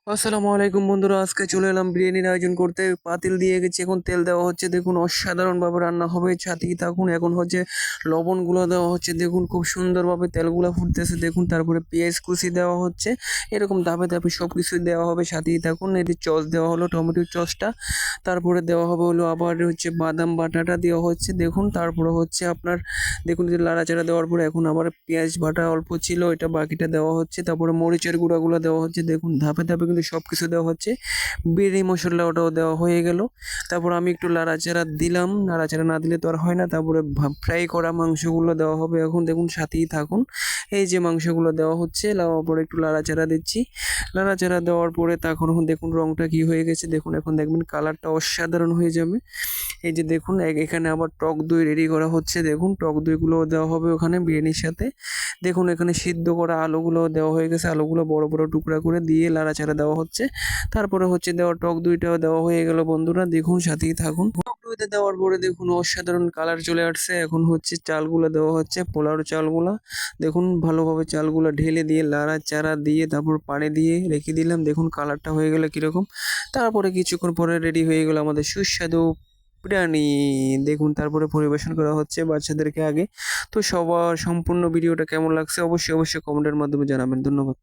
আসসালামু আলাইকুম বন্ধুরা, আজকে চলে এলাম বিরিয়ানির আয়োজন করতে। পাতিল দিয়ে গেছি, এখন তেল দেওয়া হচ্ছে। দেখুন অসাধারণভাবে রান্না হবে, সাথেই থাকুন। এখন হচ্ছে লবণগুলো দেওয়া হচ্ছে, দেখুন খুব সুন্দরভাবে তেলগুলো ফুটতেছে। দেখুন তারপরে পেঁয়াজ কুচি দেওয়া হচ্ছে, এরকম ধাপে ধাপে সব কিছুই দেওয়া হবে, সাথেই থাকুন। এটি চস দেওয়া হলো, টমেটোর চসটা। তারপরে দেওয়া হবে হলো আবার হচ্ছে বাদাম বাটাটা দেওয়া হচ্ছে। দেখুন তারপরে হচ্ছে আপনার দেখুন যে লাড়াচাড়া দেওয়ার পরে এখন আবার পেঁয়াজ বাটা অল্প ছিল, এটা বাকিটা দেওয়া হচ্ছে। তারপরে মরিচের গুঁড়াগুলো দেওয়া হচ্ছে। দেখুন ধাপে ধাপে কিন্তু সব কিছু দেওয়া হচ্ছে। বিরিয়ানি মশলা ওটাও দেওয়া হয়ে গেল। তারপর আমি একটু নাড়াচাড়া দিলাম, নাড়াচাড়া না দিলে তো আর হয় না। তারপরে ফ্রাই করা মাংসগুলো দেওয়া হবে। এখন দেখুন সাথেই থাকুন। এই যে মাংসগুলো দেওয়া হচ্ছে, দেওয়ার পরে একটু নাড়াচাড়া দিচ্ছি। নাড়াচাড়া দেওয়ার পরে তখন দেখুন রংটা কি হয়ে গেছে। দেখুন এখন দেখবেন কালারটা অসাধারণ হয়ে যাবে। এই যে দেখুন এখানে আবার টক দই রেডি করা হচ্ছে। দেখুন টক দইগুলোও দেওয়া হবে ওখানে বিরিয়ানির সাথে। দেখুন এখানে সিদ্ধ করা আলুগুলোও দেওয়া হয়ে গেছে। আলুগুলো বড় বড় টুকরা করে দিয়ে নাড়াচাড়া দেওয়া হচ্ছে। তারপরে হচ্ছে দেওয়া টক দইটাও দেওয়া হয়ে গেল বন্ধুরা। দেখুন সাথেই থাকুন। টক দইতে দেওয়ার পরে দেখুন অসাধারণ কালার চলে আসছে। এখন হচ্ছে চালগুলো দেওয়া হচ্ছে, পোলাওর চালগুলা। দেখুন ভালোভাবে চালগুলো ঢেলে দিয়ে নাড়াচাড়া দিয়ে তারপর পানি দিয়ে রেখে দিলাম। দেখুন কালারটা হয়ে গেল কিরকম। তারপরে কিছুক্ষণ পরে রেডি হয়ে গেল আমাদের সুস্বাদু বিরিয়ানি। দেখুন তারপরে পরিবেশন করা হচ্ছে বাচ্চাদেরকে আগে। তো সবার সম্পূর্ণ ভিডিওটা কেমন লাগছে অবশ্যই কমেন্টের মাধ্যমে জানাবেন। ধন্যবাদ।